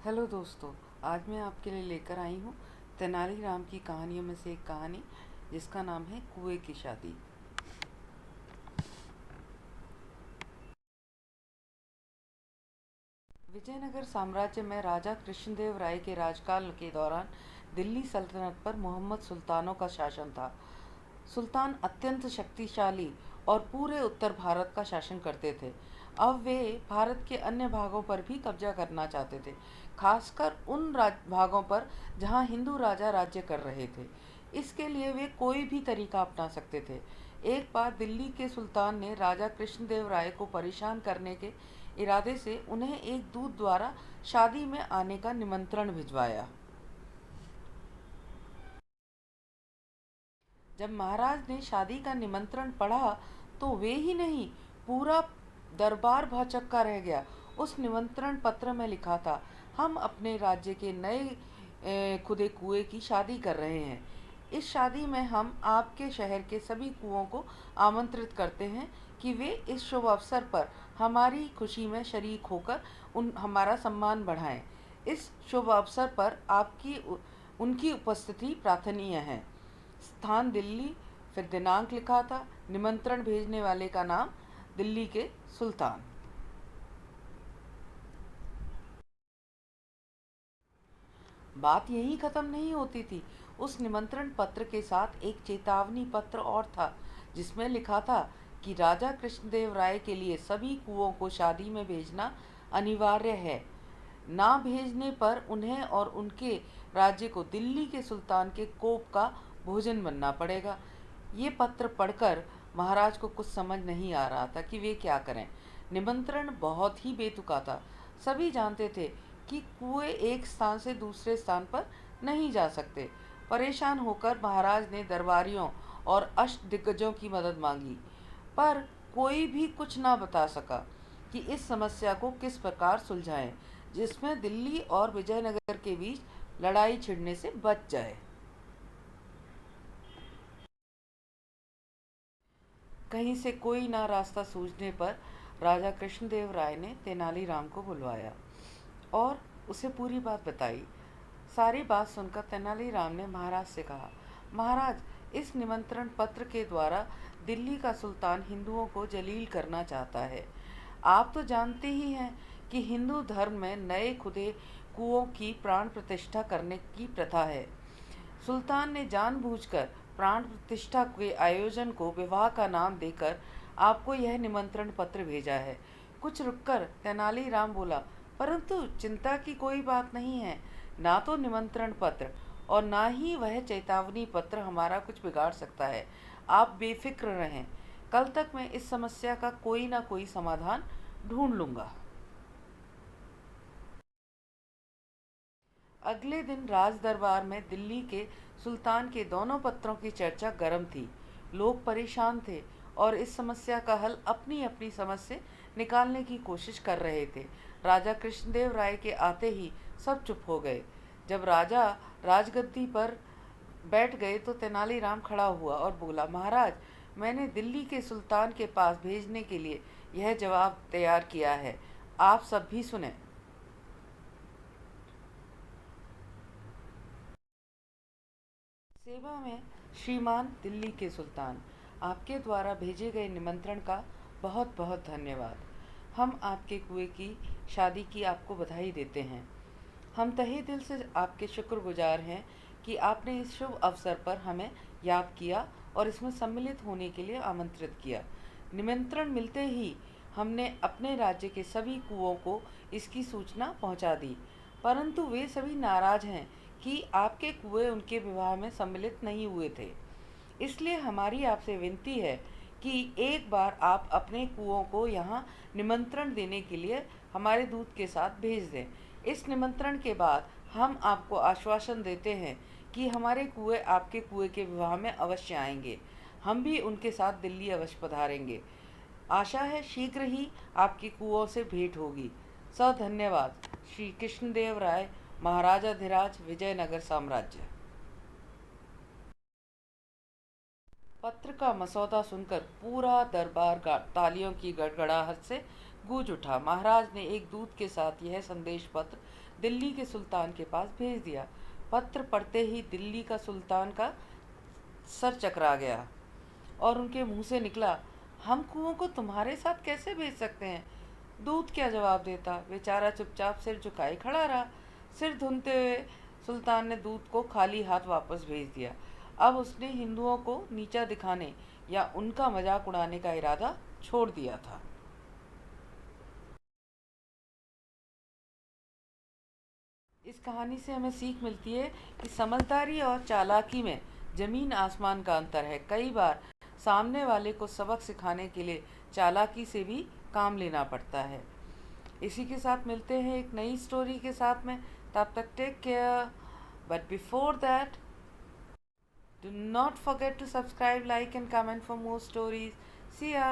Hello दोस्तों। आज मैं आपके लिए लेकर आई हूँ तेनालीराम की कहानियों में से एक कहानी जिसका नाम है कुएं की शादी। विजयनगर साम्राज्य में राजा कृष्णदेव राय के राजकाल के दौरान दिल्ली सल्तनत पर मोहम्मद सुल्तानों का शासन था। सुल्तान अत्यंत शक्तिशाली और पूरे उत्तर भारत का शासन करते थे। अब वे भारत के अन्य भागों पर भी कब्जा करना चाहते थे, खासकर उन भागों पर जहां हिंदू राजा राज्य कर रहे थे। इसके लिए वे कोई भी तरीका अपना सकते थे। एक बार दिल्ली के सुल्तान ने राजा कृष्णदेव राय को परेशान करने के इरादे से उन्हें एक दूत द्वारा शादी में आने का निमंत्रण भिजवाया। जब महाराज ने शादी का निमंत्रण पढ़ा तो वे ही नहीं, पूरा दरबार भौचक्का रह गया। उस निमंत्रण पत्र में लिखा था, हम अपने राज्य के नए खुदे कुएं की शादी कर रहे हैं। इस शादी में हम आपके शहर के सभी कुओं को आमंत्रित करते हैं कि वे इस शुभ अवसर पर हमारी खुशी में शरीक होकर हमारा सम्मान बढ़ाएं। इस शुभ अवसर पर उनकी उपस्थिति प्रार्थनीय है। स्थान दिल्ली, फिर दिनांक लिखा था, निमंत्रण भेजने वाले का नाम दिल्ली के सुल्तान। बात यहीं खत्म नहीं होती थी। उस निमंत्रण पत्र के साथ एक चेतावनी पत्र और था, जिसमें लिखा था कि राजा कृष्णदेव राय के लिए सभी कुओं को शादी में भेजना अनिवार्य है। ना भेजने पर उन्हें और उनके राज्य को दिल्ली के सुल्तान के कोप का भोजन बनना पड़ेगा। ये पत्र पढ़कर महाराज को कुछ समझ नहीं आ रहा था कि वे क्या करें। निमंत्रण बहुत ही बेतुका था। सभी जानते थे कि कुएं एक स्थान से दूसरे स्थान पर नहीं जा सकते। परेशान होकर महाराज ने दरबारियों और अष्टदिग्गजों की मदद मांगी, पर कोई भी कुछ ना बता सका कि इस समस्या को किस प्रकार सुलझाएं, जिसमें दिल्ली और विजयनगर के बीच लड़ाई छिड़ने से बच जाए। कहीं से कोई ना रास्ता सूझने पर राजा कृष्णदेव राय ने तेनालीराम को बुलवाया और उसे पूरी बात बताई। सारी बात सुनकर तेनालीराम ने महाराज से कहा, महाराज, इस निमंत्रण पत्र के द्वारा दिल्ली का सुल्तान हिंदुओं को जलील करना चाहता है। आप तो जानते ही हैं कि हिंदू धर्म में नए खुदे कुओं की प्राण प्रतिष्ठा करने की प्रथा है। सुल्तान ने जानबूझकर प्राण प्रतिष्ठा के आयोजन को विवाह का नाम देकर आपको यह निमंत्रण पत्र भेजा है। कुछ रुककर तेनालीराम बोला, परंतु चिंता की कोई बात नहीं है। ना तो निमंत्रण पत्र और ना ही वह चेतावनी पत्र हमारा कुछ बिगाड़ सकता है। आप बेफिक्र रहें, कल तक मैं इस समस्या का कोई ना कोई समाधान ढूंढ लूंगा। अगले दिन राज दरबार में दिल्ली के सुल्तान के दोनों पत्रों की चर्चा गर्म थी। लोग परेशान थे और इस समस्या का हल अपनी अपनी समझ से निकालने की कोशिश कर रहे थे। राजा कृष्णदेव राय के आते ही सब चुप हो गए। जब राजा राजगद्दी पर बैठ गए तो तेनालीराम खड़ा हुआ और बोला, महाराज, मैंने दिल्ली के सुल्तान के पास भेजने के लिए यह जवाब तैयार किया है। आप सब भी सुने। सेवा में श्रीमान दिल्ली के सुल्तान, आपके द्वारा भेजे गए निमंत्रण का बहुत बहुत धन्यवाद। हम आपके कुएं की शादी की आपको बधाई देते हैं। हम तहे दिल से आपके शुक्रगुजार हैं कि आपने इस शुभ अवसर पर हमें याद किया और इसमें सम्मिलित होने के लिए आमंत्रित किया। निमंत्रण मिलते ही हमने अपने राज्य के सभी कुओं को इसकी सूचना पहुंचा दी, परंतु वे सभी नाराज हैं कि आपके कुएं उनके विवाह में सम्मिलित नहीं हुए थे। इसलिए हमारी आपसे विनती है कि एक बार आप अपने कुओं को यहाँ निमंत्रण देने के लिए हमारे दूत के साथ भेज दें। इस निमंत्रण के बाद हम आपको आश्वासन देते हैं कि हमारे कुएं आपके कुएं के विवाह में अवश्य आएंगे। हम भी उनके साथ दिल्ली अवश्य पधारेंगे। आशा है शीघ्र ही आपकी कुओं से भेंट होगी। धन्यवाद। श्री कृष्णदेव राय, महाराजाधिराज, विजयनगर साम्राज्य। पत्र का मसौदा सुनकर पूरा दरबार तालियों की गड़गड़ाहट से गूंज उठा। महाराज ने एक दूत के साथ यह संदेश पत्र दिल्ली के सुल्तान के पास भेज दिया। पत्र पढ़ते ही दिल्ली का सुल्तान का सर चकरा गया और उनके मुंह से निकला, हम कुओं को तुम्हारे साथ कैसे भेज सकते हैं? दूत क्या जवाब देता? बेचारा चुपचाप सिर झुकाए खड़ा रहा। सिर धुनते हुए सुल्तान ने दूत को खाली हाथ वापस भेज दिया। अब उसने हिंदुओं को नीचा दिखाने या उनका मजाक उड़ाने का इरादा छोड़ दिया था। इस कहानी से हमें सीख मिलती है कि समझदारी और चालाकी में ज़मीन आसमान का अंतर है। कई बार सामने वाले को सबक सिखाने के लिए चालाकी से भी काम लेना पड़ता है। इसी के साथ मिलते हैं एक नई स्टोरी के साथ में। तब तक take care, but before that do not forget to subscribe, like and comment for more stories. See ya.